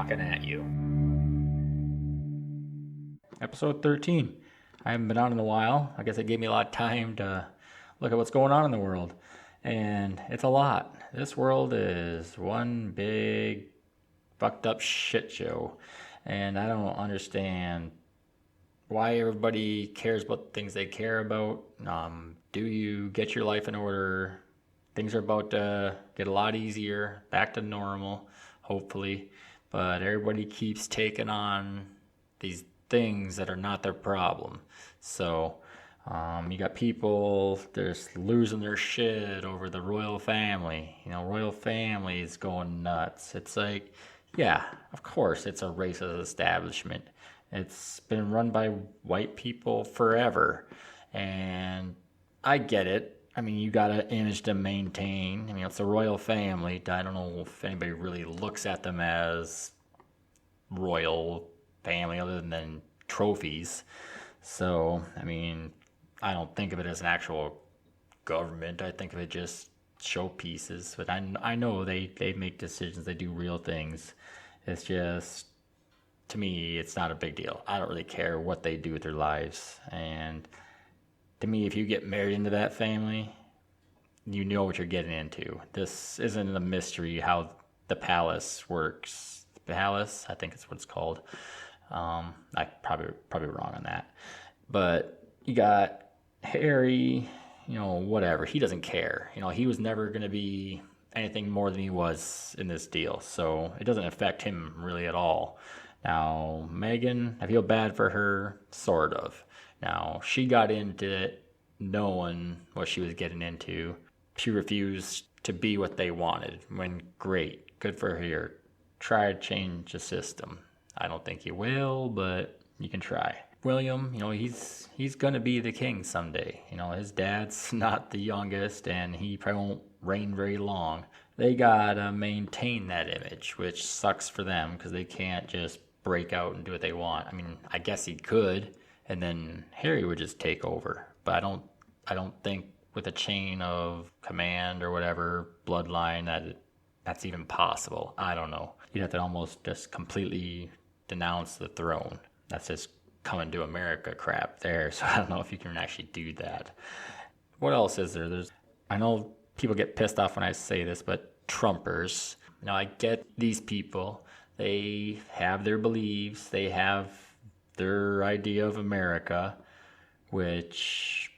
talking at you. Episode 13. I haven't been on in a while. I guess it gave me a lot of time to look at what's going on in the world. And it's a lot. This world is one big fucked up shit show. And I don't understand why everybody cares about the things they care about. Do you get your life in order? Things are about to get a lot easier, back to normal, hopefully. But everybody keeps taking on these things that are not their problem. So you got people just losing their shit over the royal family. Royal family is going nuts. It's like, yeah, of course it's a racist establishment. It's been run by white people forever. And I get it. I mean, you got an image to maintain. I mean, it's a royal family. I don't know if anybody really looks at them as royal family other than trophies. So, I mean, I don't think of it as an actual government. I think of it just showpieces. But I know they make decisions. They do real things. It's just, to me, it's not a big deal. I don't really care what they do with their lives. And to me, if you get married into that family, you know what you're getting into. This isn't a mystery how the palace works. The palace, I think it's what it's called. I probably wrong on that. But you got Harry, whatever. He doesn't care. He was never going to be anything more than he was in this deal. So it doesn't affect him really at all. Now, Meghan, I feel bad for her, sort of. Now, she got into it knowing what she was getting into. She refused to be what they wanted. When great, good for her. Try to change the system. I don't think you will, but you can try. William, he's going to be the king someday. His dad's not the youngest, and he probably won't reign very long. They got to maintain that image, which sucks for them because they can't just break out and do what they want. I mean, I guess he could, and then Harry would just take over. But I don't think with a chain of command or whatever bloodline that's even possible. I don't know. You'd have to almost just completely denounce the throne. That's just coming to America crap there. So I don't know if you can actually do that. What else is there? I know people get pissed off when I say this, but Trumpers. I get these people. They have their beliefs. They have their idea of America, which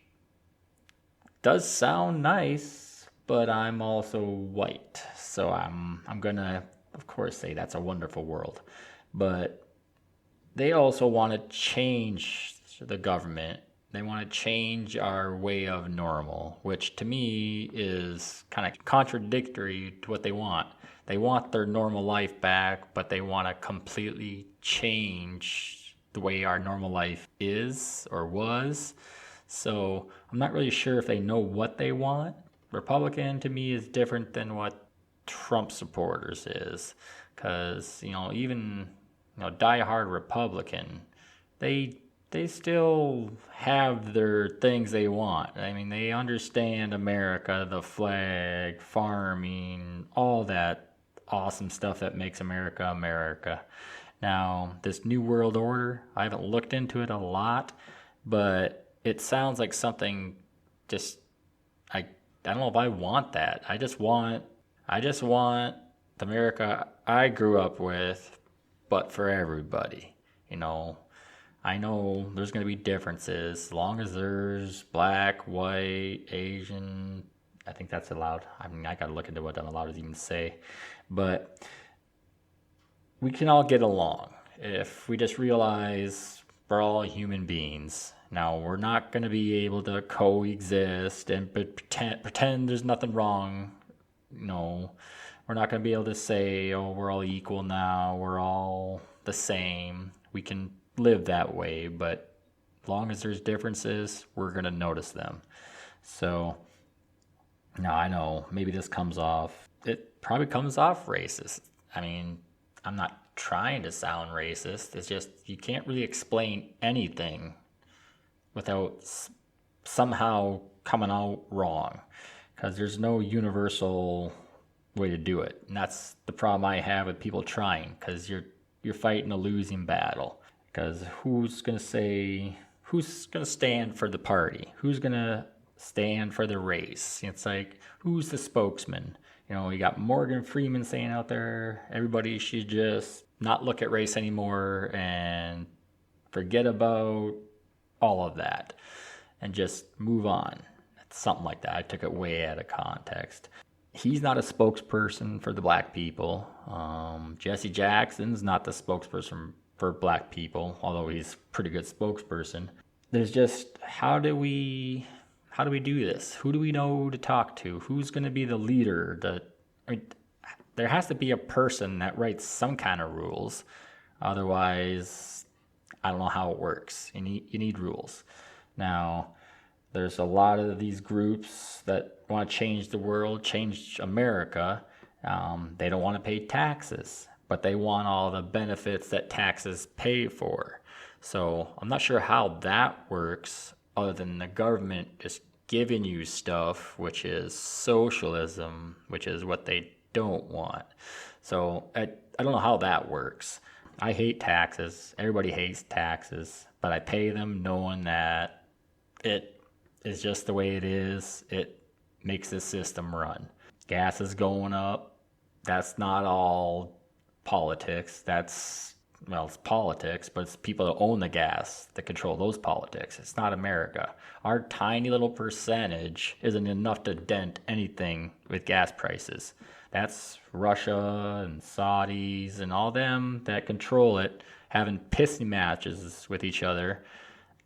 does sound nice, but I'm also white. So I'm gonna, of course, say that's a wonderful world. But they also want to change the government. They want to change our way of normal, which to me is kind of contradictory to what they want. They want their normal life back, but they want to completely change the way our normal life is or was. So I'm not really sure if they know what they want. Republican to me is different than what Trump supporters is. Because, even diehard Republican, they still have their things they want. I mean, they understand America, the flag, farming, all that awesome stuff that makes America America. Now, this New World Order, I haven't looked into it a lot, but it sounds like something I don't know if I want that. I just want the America I grew up with, but for everybody. I know there's going to be differences as long as there's black, white, Asian. I think that's allowed. I mean, I got to look into what that allowed to even say. But we can all get along if we just realize we're all human beings. Now, we're not going to be able to coexist and pretend there's nothing wrong. We're not going to be able to say, oh, we're all equal now. We're all the same. We can live that way, but as long as there's differences, we're going to notice them. So, now I know maybe this it probably comes off racist. I mean, I'm not trying to sound racist. It's just you can't really explain anything without somehow coming out wrong, because there's no universal way to do it. And that's the problem I have with people trying, because you're you're fighting a losing battle. Because who's going to stand for the party? Who's going to stand for the race? It's like, who's the spokesman? You got Morgan Freeman saying out there, everybody should just not look at race anymore and forget about all of that and just move on. It's something like that. I took it way out of context. He's not a spokesperson for the black people. Jesse Jackson's not the spokesperson for black people, although he's a pretty good spokesperson. There's just, how do we do this? Who do we know to talk to? Who's going to be the leader? There has to be a person that writes some kind of rules. Otherwise, I don't know how it works. You need rules. Now, there's a lot of these groups that want to change the world, change America. They don't want to pay taxes, but they want all the benefits that taxes pay for. So I'm not sure how that works other than the government just giving you stuff, which is socialism, which is what they don't want. So I don't know how that works. I hate taxes. Everybody hates taxes, but I pay them knowing that it is just the way it is. It makes the system run. Gas is going up. That's not all politics. It's politics, but it's people that own the gas that control those politics. It's not America. Our tiny little percentage isn't enough to dent anything with gas prices. That's Russia and Saudis and all them that control it, having pissing matches with each other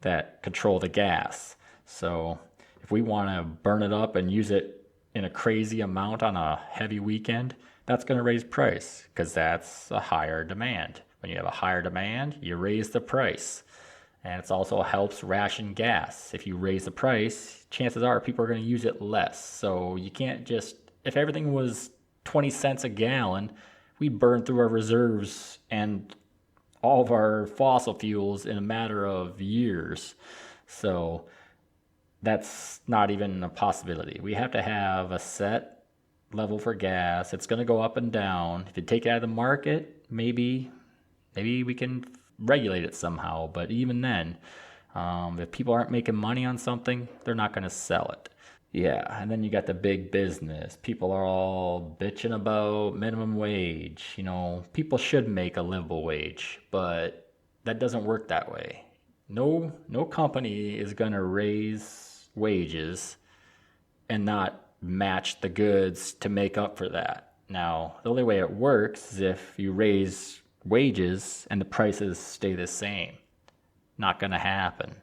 that control the gas. So if we want to burn it up and use it in a crazy amount on a heavy weekend, that's going to raise price because that's a higher demand. When you have a higher demand, you raise the price. And it also helps ration gas. If you raise the price, chances are people are going to use it less. So you can't just, if everything was 20 cents a gallon, we burn through our reserves and all of our fossil fuels in a matter of years. So that's not even a possibility. We have to have a set level for gas. It's going to go up and down. If you take it out of the market, maybe we can regulate it somehow. But even then, if people aren't making money on something, they're not going to sell it. Yeah, and then you got the big business. People are all bitching about minimum wage. People should make a livable wage, but that doesn't work that way. No company is going to raise wages and not match the goods to make up for that. Now, the only way it works is if you raise wages and the prices stay the same. Not going to happen.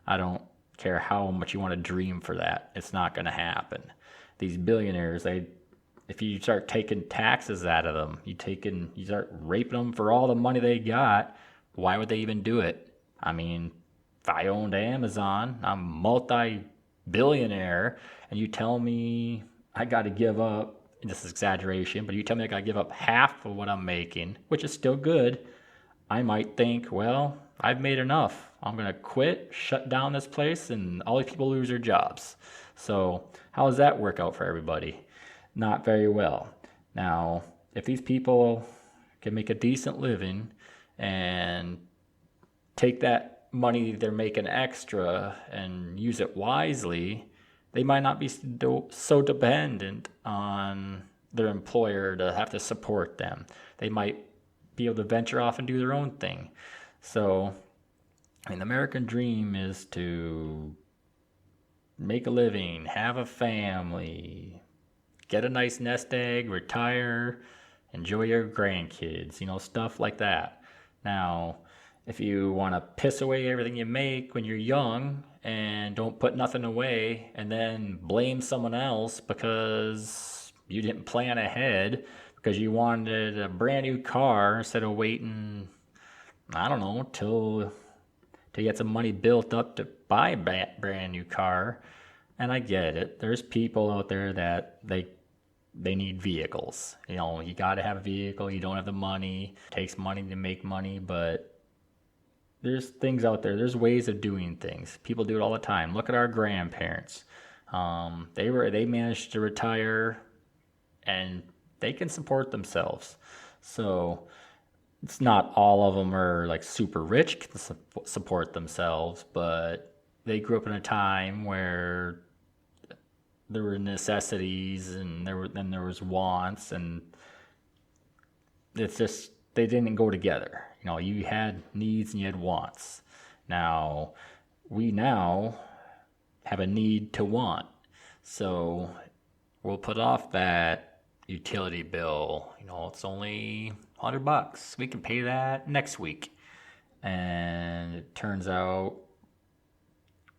I don't care how much you want to dream for that. It's not going to happen. These billionaires, if you start taking taxes out of them, you start raping them for all the money they got, why would they even do it? I mean, if I owned Amazon, I'm multi-billionaire, and you tell me I got to give up, this is exaggeration, but you tell me I got to give up half of what I'm making, which is still good, I might think, well, I've made enough. I'm going to quit, shut down this place, and all these people lose their jobs. So how does that work out for everybody? Not very well. Now, if these people can make a decent living and take that money they're making extra and use it wisely, they might not be so dependent on their employer to have to support them. They might be able to venture off and do their own thing. So, the American dream is to make a living, have a family, get a nice nest egg, retire, enjoy your grandkids, stuff like that. Now, if you want to piss away everything you make when you're young and don't put nothing away and then blame someone else because you didn't plan ahead, because you wanted a brand new car instead of waiting, I don't know, till you get some money built up to buy a brand new car. And I get it. There's people out there that they need vehicles. You got to have a vehicle. You don't have the money. It takes money to make money, but there's things out there. There's ways of doing things. People do it all the time. Look at our grandparents. They managed to retire and they can support themselves. So It's not all of them are like super rich, can support themselves, but they grew up in a time where there were necessities and there was wants, and it's just they didn't go together. You had needs and you had wants. Now we now have a need to want, so we'll put off that utility bill. It's only $100. We can pay that next week. And it turns out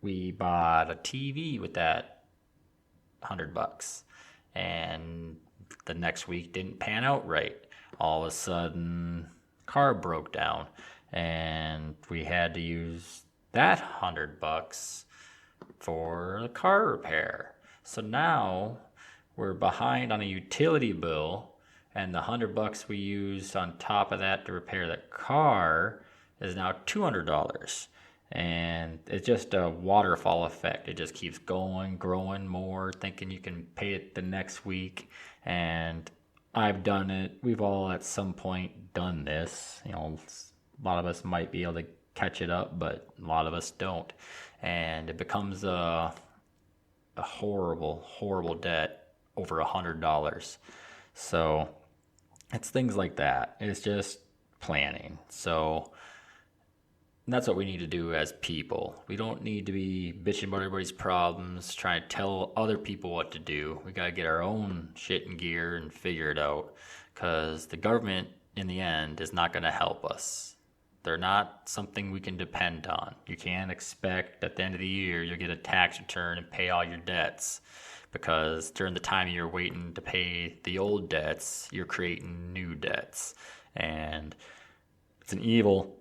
we bought a TV with that $100, and the next week didn't pan out right. All of a sudden, car broke down, and we had to use that $100 for the car repair. So now we're behind on a utility bill, and the $100 we used on top of that to repair the car is now $200. And it's just a waterfall effect. It just keeps going, growing more, thinking you can pay it the next week. And I've done it. We've all at some point done this. A lot of us might be able to catch it up, but a lot of us don't. And it becomes a horrible, horrible debt over $100. So it's things like that. It's just planning. So that's what we need to do as people. We don't need to be bitching about everybody's problems, trying to tell other people what to do. We got to get our own shit in gear and figure it out, because the government, in the end, is not going to help us. They're not something we can depend on. You can't expect at the end of the year you'll get a tax return and pay all your debts, because during the time you're waiting to pay the old debts, you're creating new debts. And it's an evil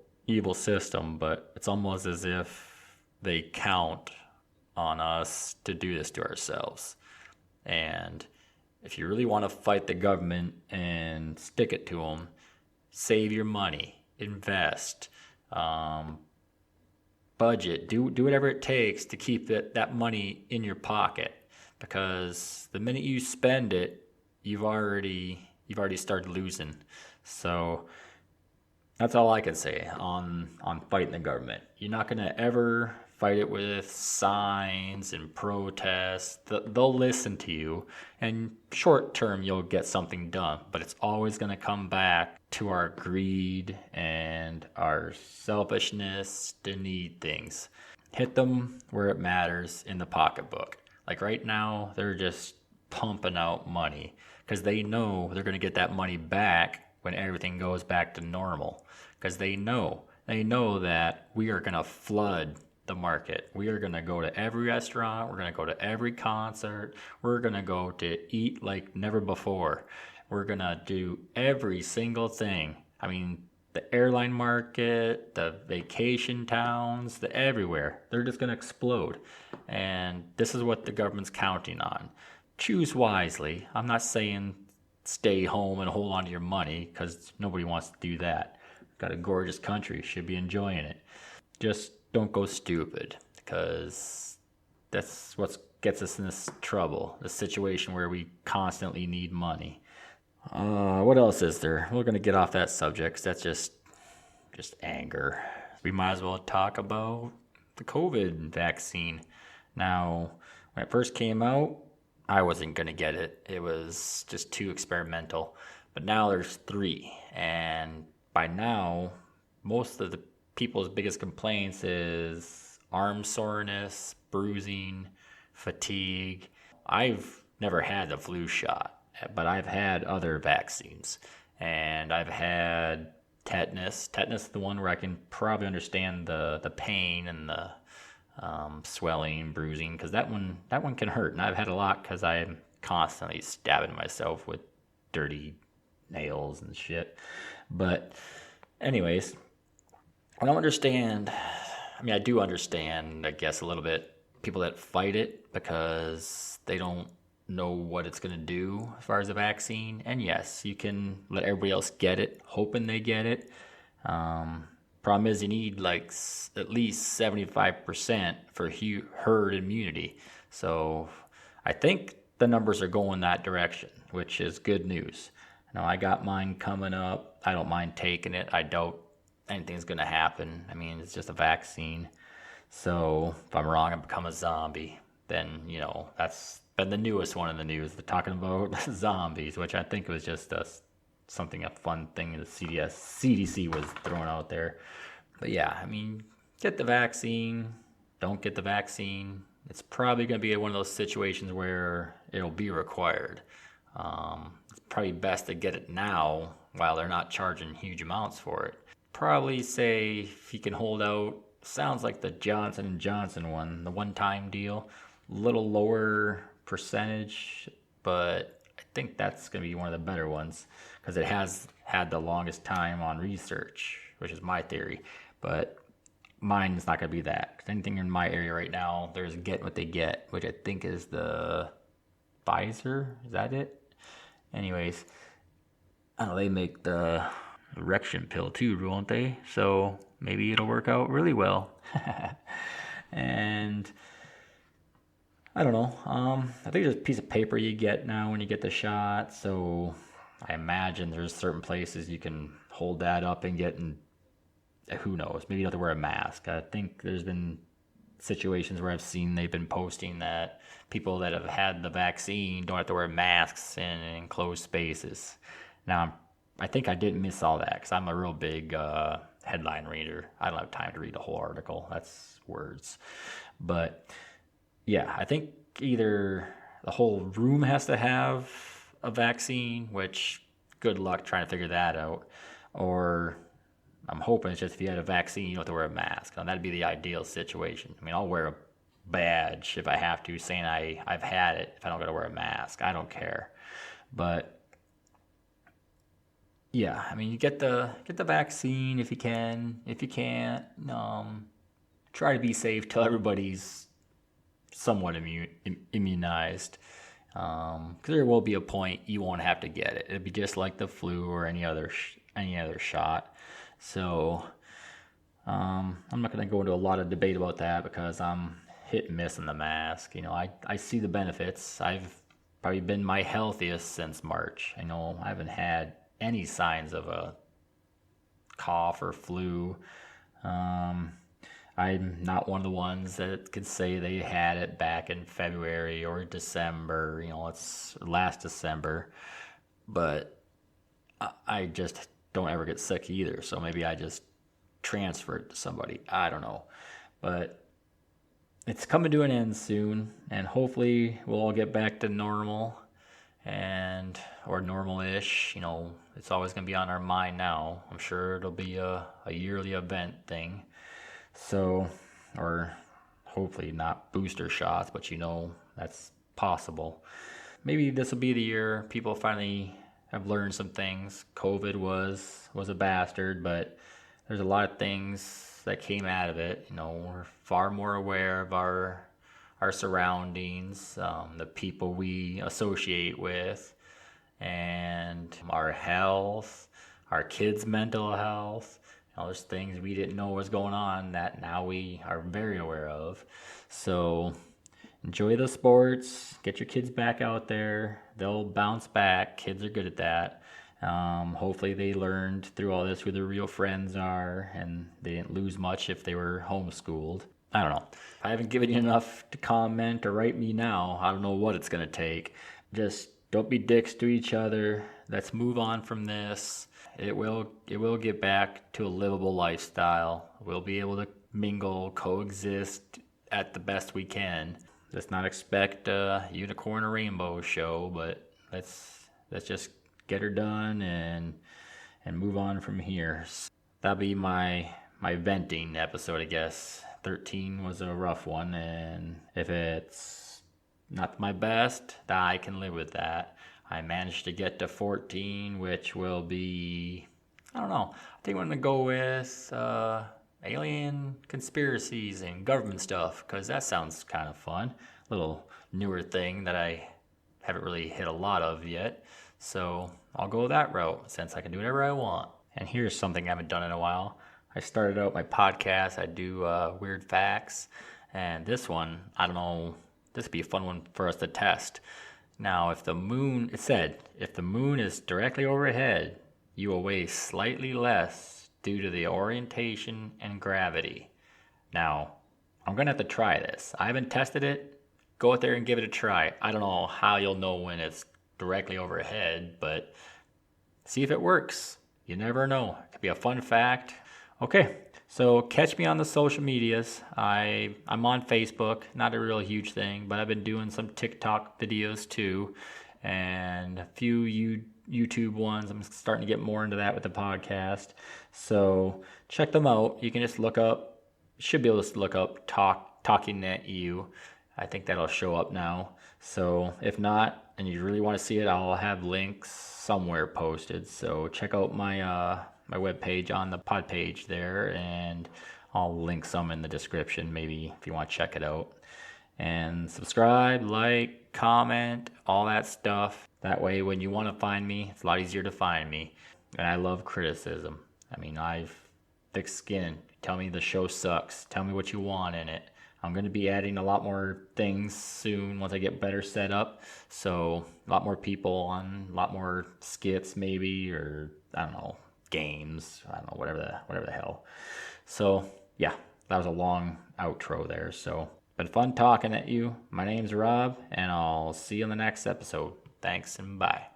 system, but it's almost as if they count on us to do this to ourselves. And if you really want to fight the government and stick it to them, save your money, invest, budget, do whatever it takes to keep that money in your pocket, because the minute you spend it, you've already started losing. So that's all I can say on fighting the government. You're not going to ever fight it with signs and protests. They'll listen to you, and short term you'll get something done, but it's always going to come back to our greed and our selfishness to need things. Hit them where it matters in the pocketbook. Like right now, they're just pumping out money because they know they're going to get that money back when everything goes back to normal, because they know that we are going to flood the market. We are going to go to every restaurant. We're going to go to every concert. We're going to go to eat like never before. We're going to do every single thing. I mean, the airline market, the vacation towns, the everywhere. They're just going to explode. And this is what the government's counting on. Choose wisely. I'm not saying stay home and hold on to your money, because nobody wants to do that. Got a gorgeous country, should be enjoying it. Just don't go stupid, because that's what gets us in this trouble, this situation where we constantly need money. What else is there? We're going to get off that subject, 'cause that's just anger. We might as well talk about the COVID vaccine. Now, when it first came out, I wasn't going to get it. It was just too experimental. But now there's 3. And by now, most of the people's biggest complaints is arm soreness, bruising, fatigue. I've never had the flu shot, but I've had other vaccines. And I've had tetanus. Tetanus is the one where I can probably understand the pain and the swelling, bruising, because that one can hurt, and I've had a lot because I'm constantly stabbing myself with dirty nails and shit. But anyways, I do understand, I guess, a little bit, people that fight it because they don't know what it's going to do as far as a vaccine. And yes, you can let everybody else get it, hoping they get it. Problem is, you need like at least 75% for herd immunity. So I think the numbers are going that direction, which is good news. Now I got mine coming up. I don't mind taking it. I doubt anything's going to happen. I mean, it's just a vaccine. So if I'm wrong and become a zombie, then, that's been the newest one in the news. They're talking about zombies, which I think was just a fun thing the CDC was throwing out there. But yeah, I mean, get the vaccine, don't get the vaccine. It's probably going to be one of those situations where it'll be required. It's probably best to get it now while they're not charging huge amounts for it. Probably say if you can hold out, sounds like the Johnson & Johnson one, the one-time deal, little lower percentage, but I think that's going to be one of the better ones because it has had the longest time on research, which is my theory. But mine's not going to be that. 'Cause anything in my area right now, there's Get What They Get, which I think is the Pfizer. Is that it? Anyways, I don't know, they make the erection pill too, won't they? So maybe it'll work out really well. And I don't know. I think there's a piece of paper you get now when you get the shot. So I imagine there's certain places you can hold that up and get, and who knows, maybe you don't have to wear a mask. I think there's been situations where I've seen they've been posting that people that have had the vaccine don't have to wear masks in enclosed spaces. Now, I think I didn't miss all that because I'm a real big headline reader. I don't have time to read the whole article. That's words. But yeah, I think either the whole room has to have a vaccine, which good luck trying to figure that out, or I'm hoping it's just if you had a vaccine, you don't have to wear a mask. Now, that'd be the ideal situation. I mean, I'll wear a badge if I have to, saying I've had it if I don't got to wear a mask. I don't care. But yeah, I mean, you get the vaccine if you can. If you can't, try to be safe till everybody's somewhat immunized. Because there will be a point you won't have to get it. It'd be just like the flu or any other shot. So I'm not going to go into a lot of debate about that because I'm hit and miss on the mask. I see the benefits. I've probably been my healthiest since March. I haven't had any signs of a cough or flu. I'm not one of the ones that could say they had it back in February or December. It's last December. But I just don't ever get sick either. So maybe I just transfer it to somebody. I don't know. But it's coming to an end soon. And hopefully we'll all get back to normal or normal-ish. It's always going to be on our mind now. I'm sure it'll be a yearly event thing. So, or hopefully not booster shots, but that's possible. Maybe this will be the year people finally have learned some things. COVID was a bastard, but there's a lot of things that came out of it. We're far more aware of our surroundings, the people we associate with, and our health, our kids' mental health. There's things we didn't know was going on that now we are very aware of. So enjoy the sports. Get your kids back out there. They'll bounce back. Kids are good at that. Hopefully they learned through all this who their real friends are, and they didn't lose much if they were homeschooled. I don't know. If I haven't given you enough to comment or write me now, I don't know what it's going to take. Just don't be dicks to each other. Let's move on from this. It will get back to a livable lifestyle. We'll be able to mingle, coexist at the best we can. Let's not expect a unicorn or rainbow show, but let's just get her done and move on from here. That'll be my venting episode, I guess. 13 was a rough one, and if it's not my best, I can live with that. I managed to get to 14, which will be, I don't know, I think I'm going to go with alien conspiracies and government stuff, because that sounds kind of fun. A little newer thing that I haven't really hit a lot of yet. So I'll go that route since I can do whatever I want. And here's something I haven't done in a while. I started out my podcast. I do weird facts. And this one, I don't know, this would be a fun one for us to test. Now, if the moon is directly overhead, you will weigh slightly less due to the orientation and gravity. Now, I'm going to have to try this. I haven't tested it. Go out there and give it a try. I don't know how you'll know when it's directly overhead, but see if it works. You never know. It could be a fun fact. Okay, so catch me on the social medias. I'm on Facebook, not a real huge thing, but I've been doing some TikTok videos too, and a few YouTube ones. I'm starting to get more into that with the podcast. So check them out. You can just look up, should be able to look up Talking Net EU. I think that'll show up now. So if not, and you really want to see it, I'll have links somewhere posted. So check out my my webpage on the pod page there, and I'll link some in the description maybe if you want to check it out. And subscribe, like, comment, all that stuff. That way when you want to find me, it's a lot easier to find me. And I love criticism. I mean, I've thick skin. Tell me the show sucks. Tell me what you want in it. I'm going to be adding a lot more things soon once I get better set up. So a lot more people on, a lot more skits maybe, or I don't know, games. I don't know, whatever the hell. So yeah, that was a long outro there. So been fun talking at you. My name's Rob, and I'll see you in the next episode. Thanks and bye.